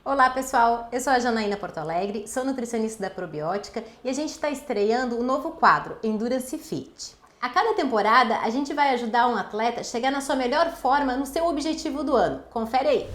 Olá pessoal, eu sou a Janaína Porto Alegre, sou nutricionista da Probiótica e a gente está estreando o novo quadro Endurance Fit. A cada temporada a gente vai ajudar um atleta a chegar na sua melhor forma no seu objetivo do ano. Confere aí!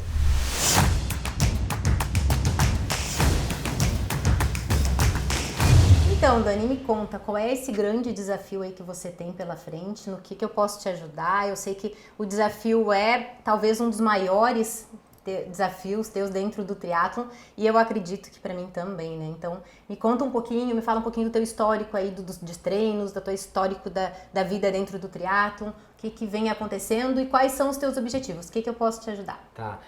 Então, Dani, me conta, qual é esse grande desafio aí que você tem pela frente, no que eu posso te ajudar? Eu sei que o desafio é talvez um dos maiores desafios teus dentro do triatlon e eu acredito que para mim também, né? Então, me conta um pouquinho, me fala um pouquinho do teu histórico aí dos treinos, do teu histórico da vida dentro do triatlon, o que vem acontecendo e quais são os teus objetivos, o que eu posso te ajudar? Tá.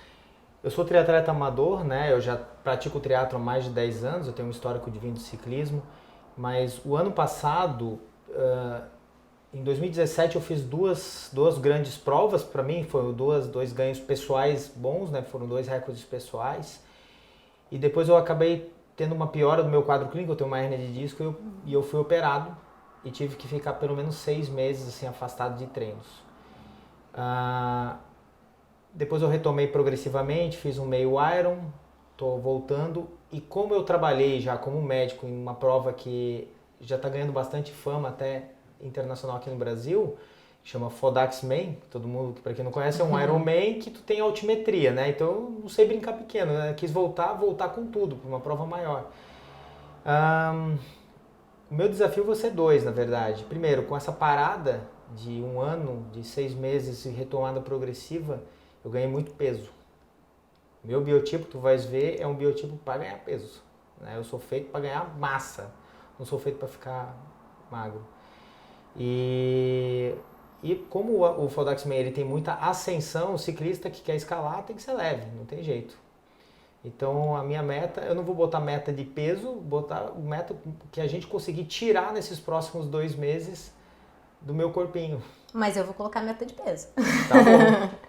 Eu sou triatleta amador, né? Eu já pratico triatlon há mais de 10 anos, eu tenho um histórico de ciclismo, mas o ano passado, em 2017 eu fiz duas grandes provas, para mim foram dois ganhos pessoais bons, né? Foram 2 recordes pessoais. E depois eu acabei tendo uma piora do meu quadro clínico, eu tenho uma hérnia de disco e eu fui operado e tive que ficar pelo menos 6 meses assim, afastado de treinos. Depois eu retomei progressivamente, fiz um meio Iron, estou voltando. E como eu trabalhei já como médico em uma prova que já está ganhando bastante fama até internacional aqui no Brasil, chama Fodax Man, todo mundo, para quem não conhece, é um Ironman que tu tem altimetria, né? Então eu não sei brincar pequeno, né? Quis voltar com tudo, para uma prova maior. O meu desafio vai ser 2, na verdade. Primeiro, com essa parada de 1 ano, de 6 meses e retomada progressiva, eu ganhei muito peso. Meu biotipo, tu vais ver, é um biotipo para ganhar peso, né? Eu sou feito para ganhar massa, não sou feito para ficar magro. E como o Fodax Man ele tem muita ascensão, o ciclista que quer escalar tem que ser leve, não tem jeito. Então a minha meta, eu não vou botar meta de peso, botar meta que a gente conseguir tirar nesses próximos 2 meses do meu corpinho. Mas eu vou colocar meta de peso. Tá bom.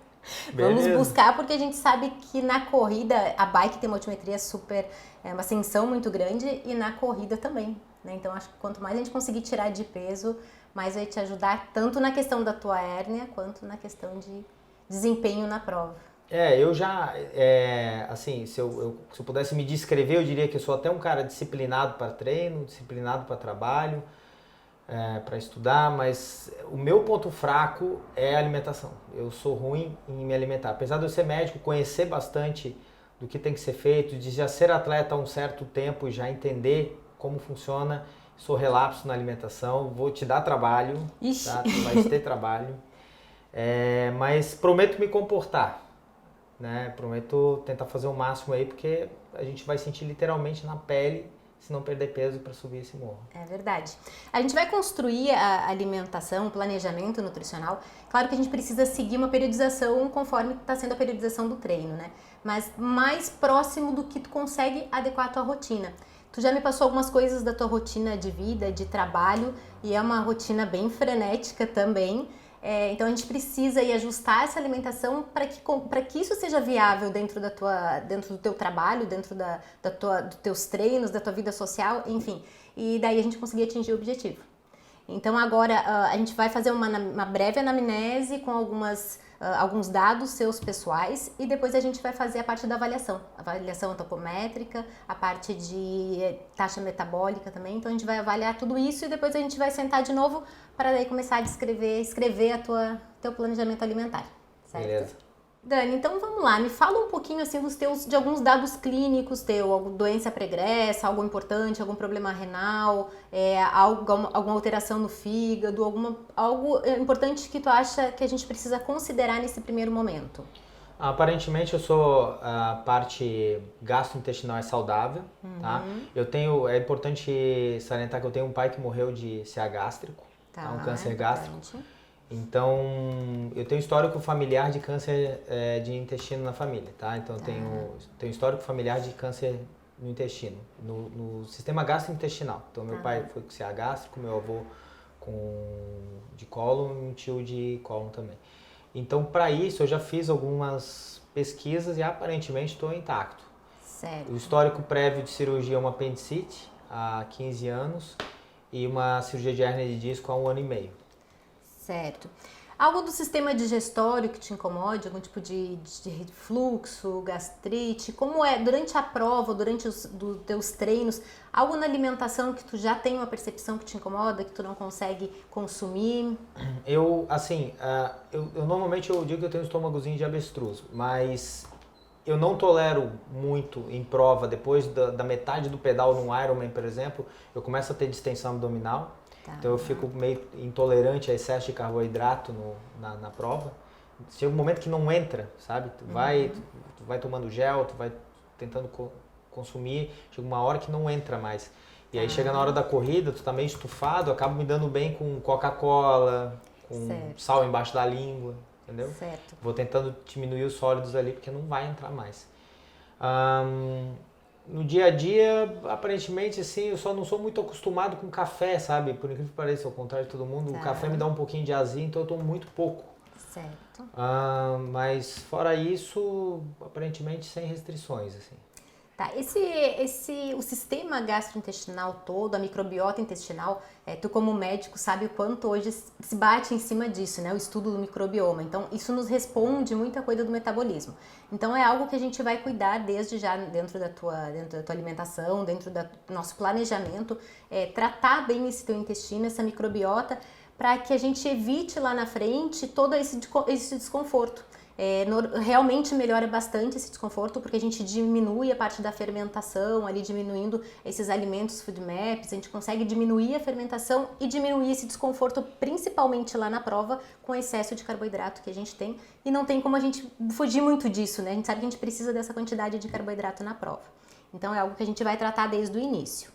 Vamos Beleza. buscar, porque a gente sabe que na corrida a bike tem uma altimetria super, uma ascensão muito grande e na corrida também, né? Então acho que quanto mais a gente conseguir tirar de peso, mais vai te ajudar tanto na questão da tua hérnia quanto na questão de desempenho na prova. Eu já, assim, se eu pudesse me descrever, eu diria que eu sou até um cara disciplinado para treino, disciplinado para trabalho, para estudar, mas o meu ponto fraco é a alimentação. Eu sou ruim em me alimentar. Apesar de eu ser médico, conhecer bastante do que tem que ser feito, de já ser atleta há um certo tempo e já entender como funciona, sou relapso na alimentação, vou te dar trabalho, tá? Tu vais ter trabalho, mas prometo me comportar, né? Prometo tentar fazer o máximo aí, porque a gente vai sentir literalmente na pele se não perder peso para subir esse morro. É verdade. A gente vai construir a alimentação, o planejamento nutricional. Claro que a gente precisa seguir uma periodização conforme está sendo a periodização do treino, né? Mas mais próximo do que tu consegue adequar a tua rotina. Tu já me passou algumas coisas da tua rotina de vida, de trabalho, e é uma rotina bem frenética também. Então a gente precisa aí ajustar essa alimentação para que isso seja viável dentro do teu trabalho, dentro dos teus treinos, da tua vida social, enfim. E daí a gente conseguir atingir o objetivo. Então agora a gente vai fazer uma breve anamnese com alguns dados seus pessoais e depois a gente vai fazer a parte da avaliação antropométrica, a parte de taxa metabólica também. Então a gente vai avaliar tudo isso e depois a gente vai sentar de novo para daí começar a escrever teu planejamento alimentar, certo? Beleza. Dani, então vamos lá, me fala um pouquinho assim de alguns dados clínicos doença pregressa, algo importante, algum problema renal, alguma alteração no fígado, algo importante que tu acha que a gente precisa considerar nesse primeiro momento. Aparentemente a parte gastrointestinal é saudável, tá? É importante salientar que eu tenho um pai que morreu de CA gástrico, tá? Um câncer gástrico. Então, eu tenho histórico familiar de câncer de intestino na família, tá? Então, eu tenho histórico familiar de câncer no intestino, no sistema gastrointestinal. Então, meu pai foi com CA gástrico, meu avô de cólon e um tio de cólon também. Então, para isso, eu já fiz algumas pesquisas e aparentemente estou intacto. Certo. O histórico prévio de cirurgia é uma apendicite há 15 anos e uma cirurgia de hérnia de disco há 1 ano e meio. Certo. Algo do sistema digestório que te incomode, algum tipo de refluxo, gastrite? Como é durante a prova, durante os teus treinos, algo na alimentação que tu já tem uma percepção que te incomoda, que tu não consegue consumir? Eu, assim, eu normalmente eu digo que eu tenho um estômagozinho de avestruz, mas eu não tolero muito em prova, depois da metade do pedal num Ironman, por exemplo, eu começo a ter distensão abdominal. Tá. Então eu fico meio intolerante a excesso de carboidrato na prova. Chega um momento que não entra, sabe? Tu vai tomando gel, tu vai tentando consumir, chega uma hora que não entra mais. E aí chega na hora da corrida, tu tá meio estufado, eu acabo me dando bem com Coca-Cola, com sal embaixo da língua, entendeu? Certo. Vou tentando diminuir os sólidos ali, porque não vai entrar mais. No dia a dia, aparentemente, assim, eu só não sou muito acostumado com café, sabe? Por incrível que pareça, ao contrário de todo mundo, o café me dá um pouquinho de azia, então eu tomo muito pouco. Certo. Mas fora isso, aparentemente sem restrições, assim. Tá, o sistema gastrointestinal todo, a microbiota intestinal, tu como médico sabe o quanto hoje se bate em cima disso, né? O estudo do microbioma. Então, isso nos responde muita coisa do metabolismo. Então, é algo que a gente vai cuidar desde já dentro da tua alimentação, dentro do nosso planejamento, tratar bem esse teu intestino, essa microbiota, para que a gente evite lá na frente todo esse desconforto. Realmente melhora bastante esse desconforto porque a gente diminui a parte da fermentação, ali diminuindo esses alimentos food maps, a gente consegue diminuir a fermentação e diminuir esse desconforto principalmente lá na prova com o excesso de carboidrato que a gente tem e não tem como a gente fugir muito disso, né? A gente sabe que a gente precisa dessa quantidade de carboidrato na prova. Então é algo que a gente vai tratar desde o início.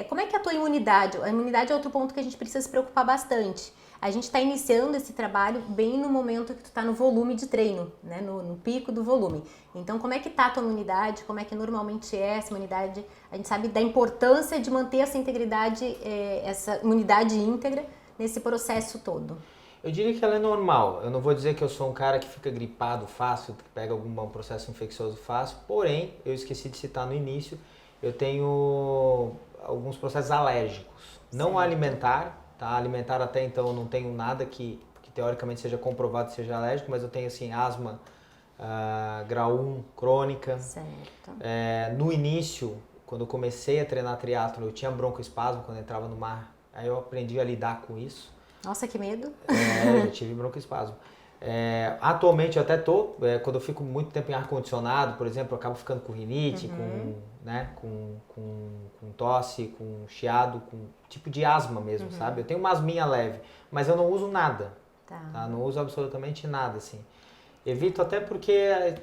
Como é que é a tua imunidade? A imunidade é outro ponto que a gente precisa se preocupar bastante. A gente está iniciando esse trabalho bem no momento que tu está no volume de treino, né? No pico do volume. Então, como é que está a tua imunidade? Como é que normalmente é essa imunidade? A gente sabe da importância de manter essa integridade, essa imunidade íntegra nesse processo todo. Eu diria que ela é normal. Eu não vou dizer que eu sou um cara que fica gripado fácil, que pega algum processo infeccioso fácil. Porém, eu esqueci de citar no início, eu tenho alguns processos alérgicos. Não alimentar. Tá? Alimentar até então eu não tenho nada que teoricamente seja comprovado que seja alérgico, mas eu tenho assim asma grau 1 crônica. Certo. No início, quando eu comecei a treinar triatlo, eu tinha broncoespasmo quando eu entrava no mar. Aí eu aprendi a lidar com isso. Nossa, que medo! Eu tive broncoespasmo. Atualmente eu até quando eu fico muito tempo em ar-condicionado, por exemplo, eu acabo ficando com rinite, com tosse, com chiado, com tipo de asma mesmo, sabe? Eu tenho uma asminha leve, mas eu não uso nada, tá? Não uso absolutamente nada, assim. Evito até porque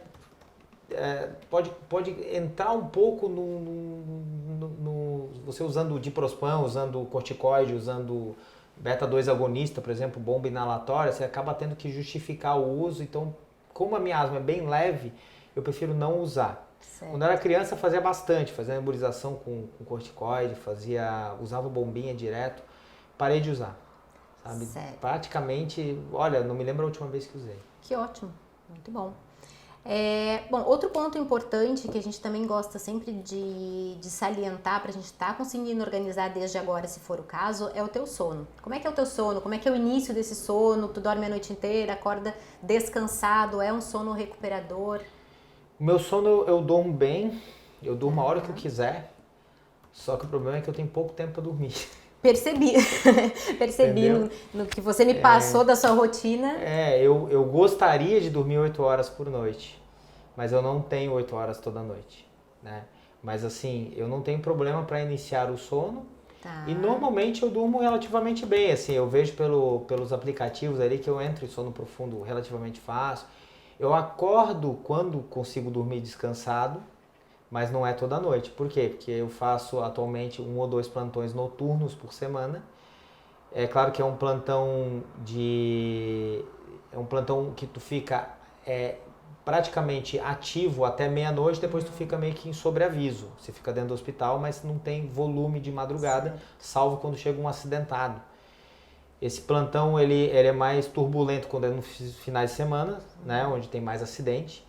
pode entrar um pouco você usando diprospan, usando corticoide, usando beta-2 agonista, por exemplo, bomba inalatória, você acaba tendo que justificar o uso. Então, como a minha asma é bem leve, eu prefiro não usar. Certo. Quando eu era criança, eu fazia bastante, fazia nebulização com corticoide, usava bombinha direto. Parei de usar, sabe? Certo. Praticamente, olha, não me lembro a última vez que usei. Que ótimo, muito bom. Bom, outro ponto importante que a gente também gosta sempre de salientar para a gente estar conseguindo organizar desde agora, se for o caso, é o teu sono. Como é que é o teu sono? Como é que é o início desse sono? Tu dorme a noite inteira, acorda descansado? É um sono recuperador? O meu sono eu durmo bem, eu durmo a hora que eu quiser, só que o problema é que eu tenho pouco tempo para dormir. Percebi no que você me passou da sua rotina. Eu gostaria de dormir 8 horas por noite, mas eu não tenho 8 horas toda noite, né? Mas assim, eu não tenho problema para iniciar o sono e normalmente eu durmo relativamente bem, assim, eu vejo pelos aplicativos ali que eu entro em sono profundo relativamente fácil. Eu acordo quando consigo dormir descansado, mas não é toda noite. Por quê? Porque eu faço atualmente 1 ou 2 plantões noturnos por semana. É claro que é um plantão que tu fica praticamente ativo até meia-noite, depois tu fica meio que em sobreaviso. Você fica dentro do hospital, mas não tem volume de madrugada, salvo quando chega um acidentado. Esse plantão ele é mais turbulento quando é nos finais de semana, né, onde tem mais acidente.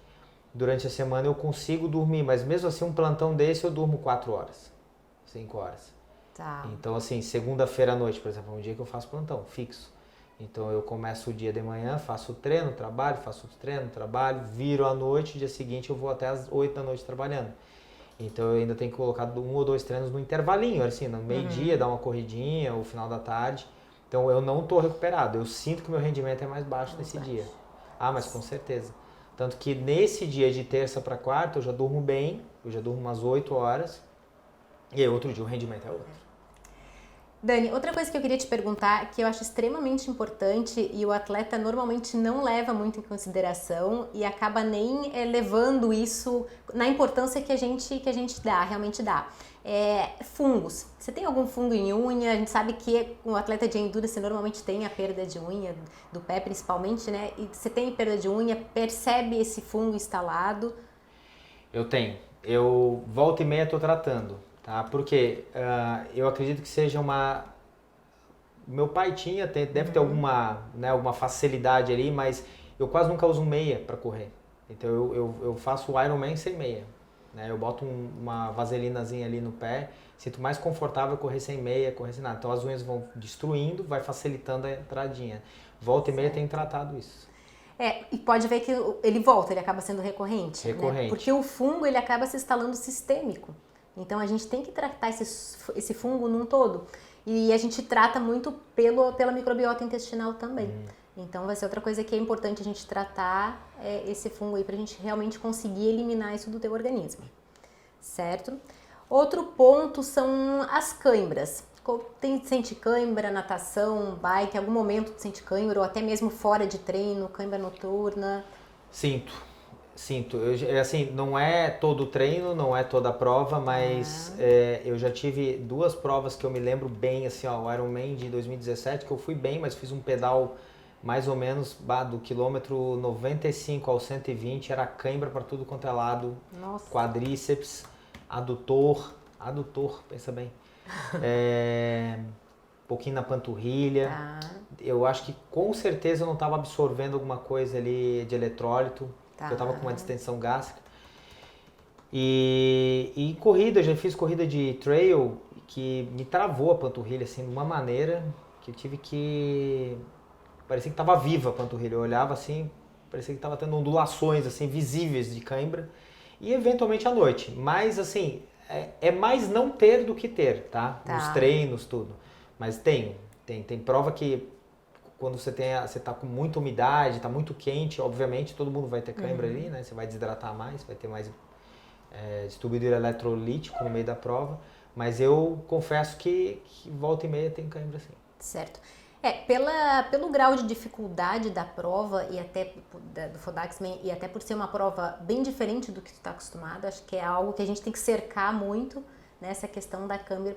Durante a semana eu consigo dormir, mas mesmo assim um plantão desse eu durmo 4 horas, 5 horas. Tá. Então assim, segunda-feira à noite, por exemplo, é um dia que eu faço plantão fixo. Então eu começo o dia de manhã, faço o treino, trabalho, faço o treino, trabalho, viro à noite, dia seguinte eu vou até às 8 da noite trabalhando. Então eu ainda tenho que colocar 1 ou 2 treinos no intervalinho, assim, no meio-dia, dar uma corridinha, ou final da tarde. Então eu não estou recuperado, eu sinto que o meu rendimento é mais baixo nesse dia. Ah, mas com certeza. Tanto que nesse dia de terça para quarta eu já durmo bem, eu já durmo umas 8 horas, e aí outro dia o rendimento é outro. Dani, outra coisa que eu queria te perguntar, que eu acho extremamente importante e o atleta normalmente não leva muito em consideração e acaba nem levando isso na importância que a gente dá, realmente dá. Fungos. Você tem algum fungo em unha? A gente sabe que um atleta de endurance normalmente tem a perda de unha, do pé principalmente, né? E você tem perda de unha, percebe esse fungo instalado? Eu tenho. Eu volta e meia estou tratando, tá? Porque eu acredito que seja uma... Meu pai deve ter alguma, né, alguma facilidade ali, mas eu quase nunca uso meia para correr. Então eu faço o Ironman sem meia. Né? Eu boto uma vaselinazinha ali no pé, sinto mais confortável correr sem meia, correr sem nada. Então as unhas vão destruindo, vai facilitando a entradinha. Volta e meia tem tratado isso. E pode ver que ele volta, ele acaba sendo recorrente. Recorrente. Né? Porque o fungo, ele acaba se instalando sistêmico. Então, a gente tem que tratar esse fungo num todo. E a gente trata muito pela microbiota intestinal também. Então, vai ser outra coisa que é importante a gente tratar esse fungo aí, pra gente realmente conseguir eliminar isso do teu organismo. Certo? Outro ponto são as cãibras. Sente cãibra, natação, bike, algum momento tu sente cãibra, ou até mesmo fora de treino, cãibra noturna? Sinto. Assim, não é todo treino, não é toda prova, mas eu já tive 2 provas que eu me lembro bem, assim, ó, o Ironman de 2017, que eu fui bem, mas fiz um pedal mais ou menos do quilômetro 95 ao 120, era cãibra para tudo quanto é lado, Nossa. Quadríceps, adutor, pensa bem. Um pouquinho na panturrilha. Tá. Eu acho que com certeza eu não estava absorvendo alguma coisa ali de eletrólito, porque eu estava com uma distensão gástrica. E corrida, eu já fiz corrida de trail que me travou a panturrilha assim de uma maneira que eu tive que... Parecia que estava viva a panturrilha. Eu olhava assim, parecia que estava tendo ondulações assim visíveis de cãibra. E eventualmente à noite. Mas assim, é mais não ter do que ter, tá? Nos treinos, tudo. Mas tem prova que quando você tá com muita umidade, tá muito quente, obviamente todo mundo vai ter cãibra ali, né? Você vai desidratar mais, vai ter mais distribuidor eletrolítico no meio da prova. Mas eu confesso que volta e meia tem cãibra sim. Certo. Pelo grau de dificuldade da prova e até do Fodaxman e até por ser uma prova bem diferente do que tu está acostumado, acho que é algo que a gente tem que cercar muito nessa questão da câmera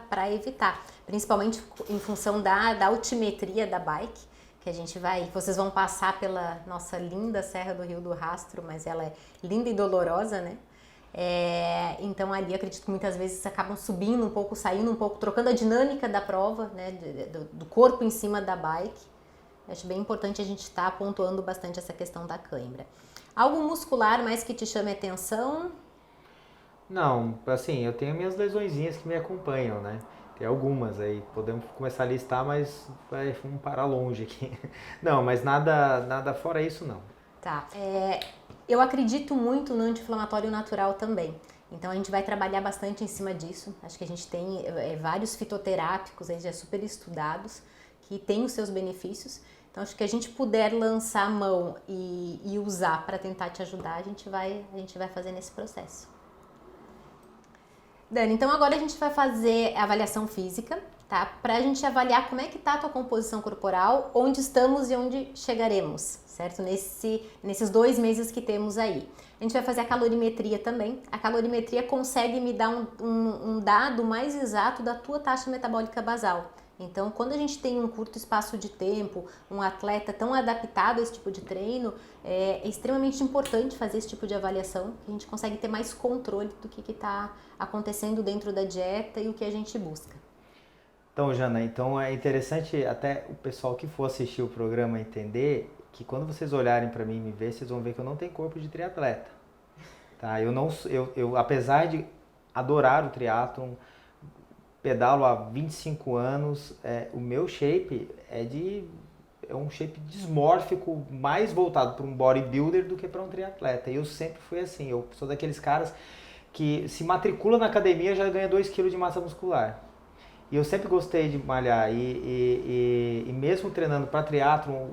para evitar, principalmente em função da altimetria da bike, que vocês vão passar pela nossa linda Serra do Rio do Rastro, mas ela é linda e dolorosa, né? Então ali acredito que muitas vezes acabam subindo um pouco, saindo um pouco, trocando a dinâmica da prova, né, do corpo em cima da bike. Acho bem importante a gente estar pontuando bastante essa questão da cãibra. Algo muscular mais que te chame a atenção? Não, assim, eu tenho minhas lesõezinhas que me acompanham, né? Tem algumas aí, podemos começar a listar, mas vamos parar longe aqui. Não, mas nada fora isso não. Tá. Eu acredito muito no anti-inflamatório natural também. Então a gente vai trabalhar bastante em cima disso. Acho que a gente tem vários fitoterápicos aí já super estudados que têm os seus benefícios. Então acho que a gente puder lançar a mão e usar para tentar te ajudar, a gente vai fazer nesse processo. Dani, então agora a gente vai fazer a avaliação física, tá? Pra gente avaliar como é que tá a tua composição corporal, onde estamos e onde chegaremos, certo? Nesses 2 meses que temos aí. A gente vai fazer a calorimetria também. A calorimetria consegue me dar um dado mais exato da tua taxa metabólica basal. Então, quando a gente tem um curto espaço de tempo, um atleta tão adaptado a esse tipo de treino, é extremamente importante fazer esse tipo de avaliação, que a gente consegue ter mais controle do que está acontecendo dentro da dieta e o que a gente busca. Então, Jana, é interessante até o pessoal que for assistir o programa entender que quando vocês olharem para mim e me ver, vocês vão ver que eu não tenho corpo de triatleta. Tá? Eu apesar de adorar o triatlon, pedalo há 25 anos, o meu shape é de é um shape dismórfico, mais voltado para um bodybuilder do que para um triatleta. E eu sempre fui assim, eu sou daqueles caras que se matricula na academia já ganha 2 kg de massa muscular. E eu sempre gostei de malhar, e mesmo treinando para triatlon,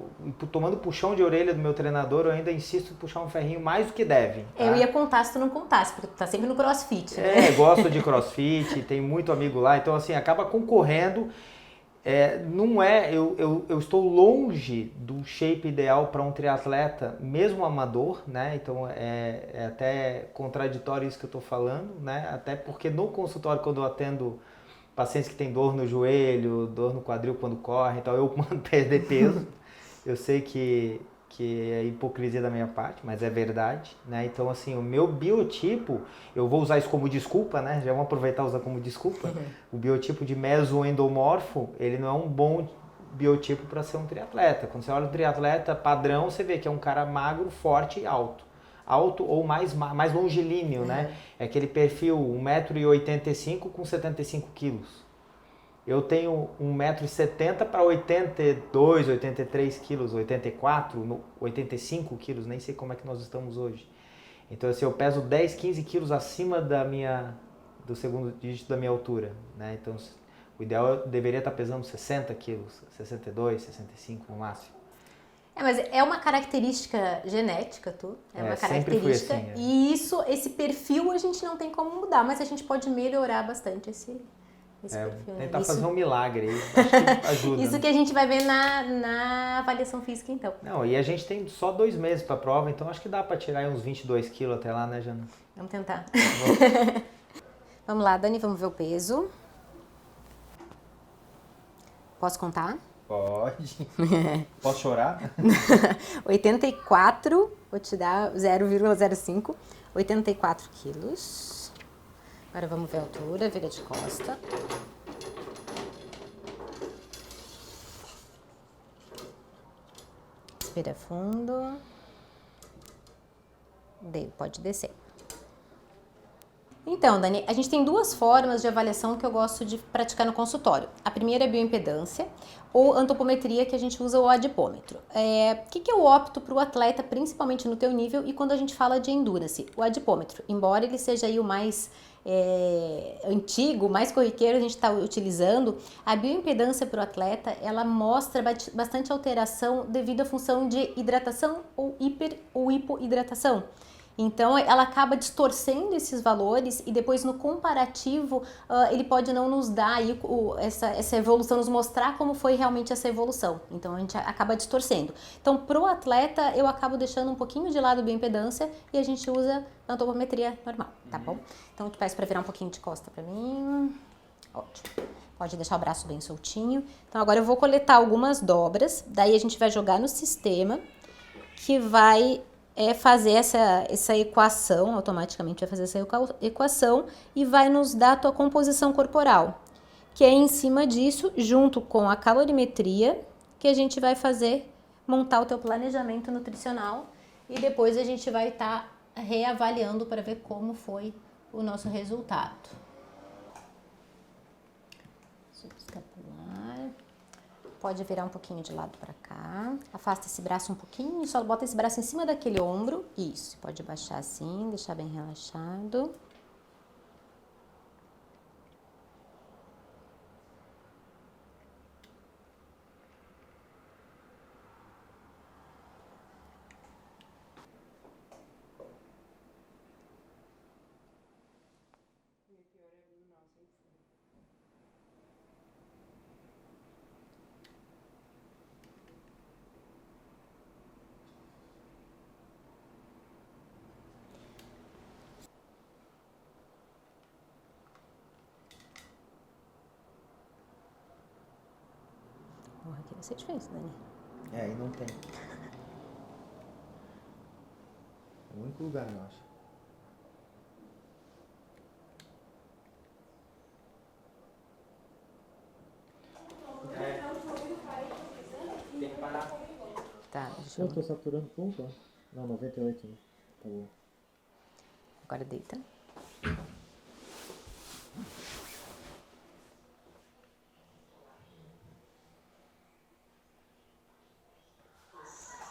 tomando puxão de orelha do meu treinador, eu ainda insisto em puxar um ferrinho mais do que deve. Tá? Eu ia contar se tu não contasse, porque tu tá sempre no crossfit, né? Gosto de crossfit, tem muito amigo lá, então assim, acaba concorrendo. Não é, eu estou longe do shape ideal para um triatleta, mesmo amador, né? Então é até contraditório isso que eu estou falando, né? Até porque no consultório, quando eu atendo pacientes que têm dor no joelho, dor no quadril quando correm, então eu mando perder peso. Eu sei que é hipocrisia da minha parte, mas é verdade, né? Então, assim, o meu biotipo, eu vou usar isso como desculpa, né? Já vamos aproveitar e usar como desculpa. O biotipo de mesoendomorfo, ele não é um bom biotipo para ser um triatleta. Quando você olha um triatleta padrão, você vê que é um cara magro, forte e alto. Alto ou mais longilíneo, né? É aquele perfil 1,85 m com 75 quilos. Eu tenho 1,70 m para 82, 83 quilos, 84, 85 quilos, nem sei como é que nós estamos hoje. Então, assim, eu peso 10, 15 quilos acima do segundo dígito da minha altura, né? Então, o ideal eu deveria estar pesando 60 quilos, 62, 65 no máximo. Mas é uma característica genética, é uma característica, assim, e esse perfil a gente não tem como mudar, mas a gente pode melhorar bastante esse perfil. Tentar fazer um milagre aí, acho que ajuda. Isso, né? Que a gente vai ver na avaliação física, então. Não, e a gente tem só 2 meses para a prova, então acho que dá para tirar aí uns 22 quilos até lá, né, Jana? Vamos tentar. Vamos lá, Dani, vamos ver o peso. Posso contar? Pode. Posso chorar? 84, vou te dar 0,05, 84 quilos. Agora vamos ver a altura, vira de costa. Respira fundo. Pode descer. Então, Dani, a gente tem 2 formas de avaliação que eu gosto de praticar no consultório. A primeira é bioimpedância ou antropometria, que a gente usa o adipômetro. O que eu opto para o atleta, principalmente no teu nível, e quando a gente fala de endurance? O adipômetro, embora ele seja aí o mais antigo, mais corriqueiro a gente está utilizando, a bioimpedância para o atleta, ela mostra bastante alteração devido à função de hidratação ou hipoidratação. Então, ela acaba distorcendo esses valores e depois no comparativo ele pode não nos dar aí essa evolução, nos mostrar como foi realmente essa evolução. Então, a gente acaba distorcendo. Então, pro atleta, eu acabo deixando um pouquinho de lado a bioimpedância e a gente usa a antropometria normal, tá bom? Então, eu te peço para virar um pouquinho de costa para mim. Ótimo. Pode deixar o braço bem soltinho. Então, agora eu vou coletar algumas dobras, daí a gente vai jogar no sistema que vai fazer essa equação, automaticamente vai fazer essa equação e vai nos dar a tua composição corporal, que é em cima disso, junto com a calorimetria, que a gente vai montar o teu planejamento nutricional e depois a gente vai estar reavaliando para ver como foi o nosso resultado. Subescapular. Pode virar um pouquinho de lado para cá. Afasta esse braço um pouquinho e só bota esse braço em cima daquele ombro. Isso, pode baixar assim, deixar bem relaxado. Aqui vai ser difícil, Dani. Aí não tem. É o único lugar, eu acho. Tem que parar. Tá, deixa eu... Eu tô saturando pouco, ó. Não, 98, né? Tá bom. Agora deita.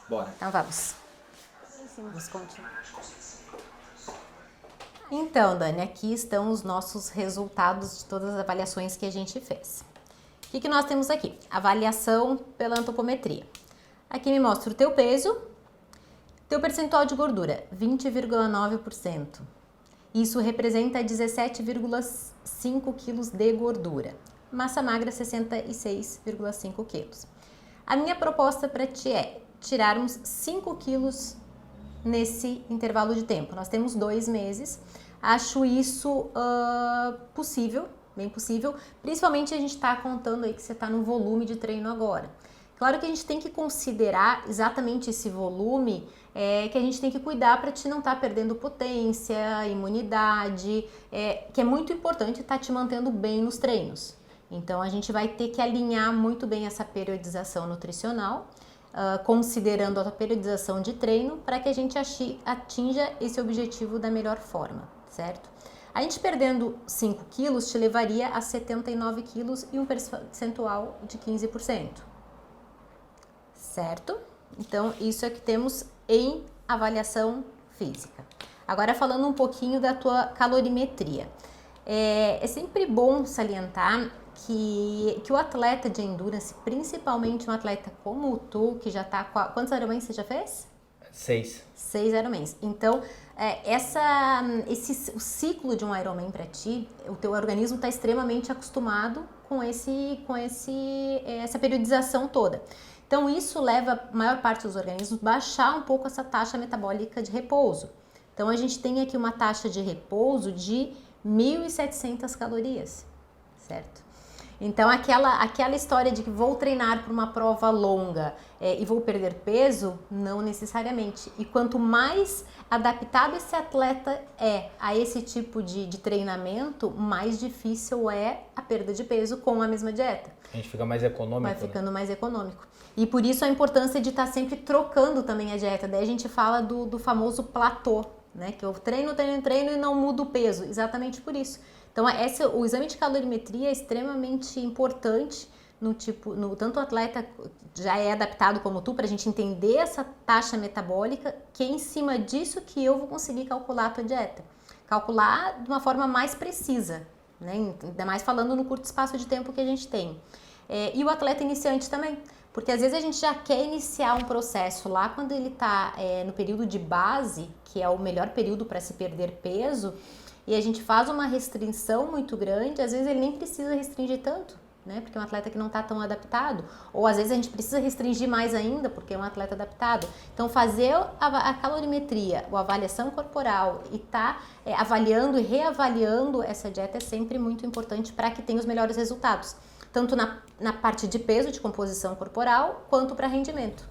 Bora. Então vamos. Vamos continuar. Então, Dani, aqui estão os nossos resultados de todas as avaliações que a gente fez. O que nós temos aqui? Avaliação pela antropometria. Aqui me mostra o teu peso, teu percentual de gordura, 20,9%. Isso representa 17,5 quilos de gordura. Massa magra, 66,5 quilos. A minha proposta para ti é tirarmos 5 quilos nesse intervalo de tempo. Nós temos 2 meses. Acho isso possível, bem possível. Principalmente a gente está contando aí que você está no volume de treino agora. Claro que a gente tem que considerar exatamente esse volume que a gente tem que cuidar para te não estar perdendo potência, imunidade, que é muito importante estar te mantendo bem nos treinos. Então a gente vai ter que alinhar muito bem essa periodização nutricional, considerando a periodização de treino, para que a gente atinja esse objetivo da melhor forma, certo? A gente perdendo 5 quilos te levaria a 79 quilos e um percentual de 15%. Certo? Então, isso é o que temos em avaliação física. Agora, falando um pouquinho da tua calorimetria. É sempre bom salientar que o atleta de endurance, principalmente um atleta como tu, que já tá... Quantos Ironmans você já fez? 6. 6 Ironmans. Então, o ciclo de um Ironman para ti, o teu organismo está extremamente acostumado com essa periodização toda. Então, isso leva a maior parte dos organismos a baixar um pouco essa taxa metabólica de repouso. Então, a gente tem aqui uma taxa de repouso de 1.700 calorias, certo? Então, aquela história de que vou treinar para uma prova longa e vou perder peso, não necessariamente. E quanto mais adaptado esse atleta é a esse tipo de treinamento, mais difícil é a perda de peso com a mesma dieta. A gente fica mais econômico. Vai ficando mais econômico. E por isso a importância de estar sempre trocando também a dieta. Daí a gente fala do famoso platô, né? Que eu treino e não mudo o peso. Exatamente por isso. Então, o exame de calorimetria é extremamente importante tanto o atleta já é adaptado como tu, para a gente entender essa taxa metabólica, que é em cima disso que eu vou conseguir calcular a tua dieta. Calcular de uma forma mais precisa, né? Ainda mais falando no curto espaço de tempo que a gente tem. E o atleta iniciante também, porque às vezes a gente já quer iniciar um processo lá quando ele está no período de base, que é o melhor período para se perder peso, e a gente faz uma restrição muito grande, às vezes ele nem precisa restringir tanto, né? Porque é um atleta que não está tão adaptado, ou às vezes a gente precisa restringir mais ainda, porque é um atleta adaptado. Então, fazer a calorimetria, a avaliação corporal e avaliando e reavaliando essa dieta é sempre muito importante para que tenha os melhores resultados, tanto na parte de peso, de composição corporal, quanto para rendimento.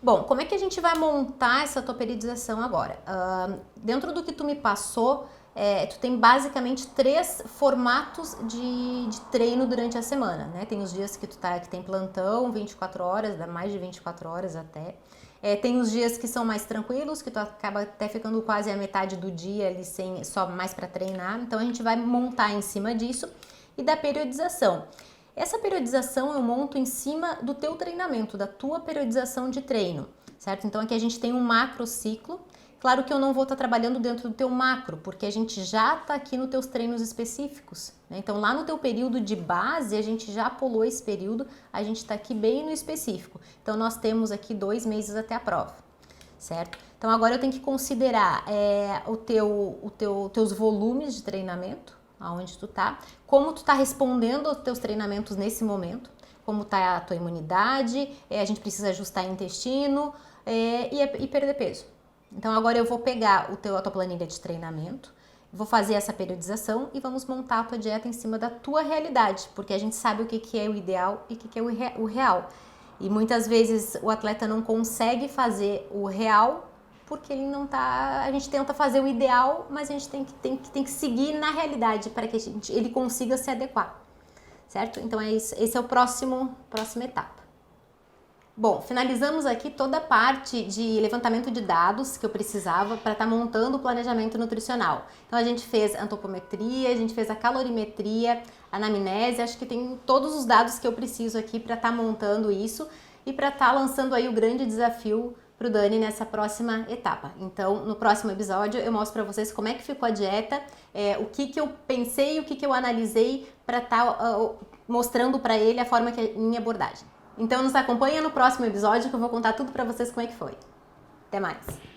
Bom, como é que a gente vai montar essa tua periodização agora? Dentro do que tu me passou, tu tem basicamente 3 formatos de treino durante a semana, né? Tem os dias que que tem plantão, 24 horas, dá mais de 24 horas até. Tem os dias que são mais tranquilos, que tu acaba até ficando quase a metade do dia ali só mais para treinar. Então a gente vai montar em cima disso e da periodização. Essa periodização eu monto em cima do teu treinamento, da tua periodização de treino, certo? Então aqui a gente tem um macro ciclo. Claro que eu não vou estar trabalhando dentro do teu macro, porque a gente já está aqui nos teus treinos específicos, né? Então lá no teu período de base, a gente já pulou esse período, a gente está aqui bem no específico. Então nós temos aqui 2 meses até a prova, certo? Então agora eu tenho que considerar teus volumes de treinamento, aonde tu tá, como tu tá respondendo aos teus treinamentos nesse momento, como tá a tua imunidade, a gente precisa ajustar intestino e perder peso. Então agora eu vou pegar a tua planilha de treinamento, vou fazer essa periodização e vamos montar a tua dieta em cima da tua realidade, porque a gente sabe o que é o ideal e o que é o real. E muitas vezes o atleta não consegue fazer o real porque ele não tá... A gente tenta fazer o ideal, mas a gente tem que seguir na realidade para que ele consiga se adequar, certo? Então esse é o próxima etapa. Bom, finalizamos aqui toda a parte de levantamento de dados que eu precisava para estar montando o planejamento nutricional. Então a gente fez antropometria, a gente fez a calorimetria, a anamnese, acho que tem todos os dados que eu preciso aqui para estar montando isso e para estar lançando aí o grande desafio pro Dani nessa próxima etapa. Então, no próximo episódio, eu mostro para vocês como é que ficou a dieta, o que eu pensei, o que eu analisei para estar mostrando para ele a forma que é minha abordagem. Então, nos acompanha no próximo episódio que eu vou contar tudo para vocês como é que foi. Até mais!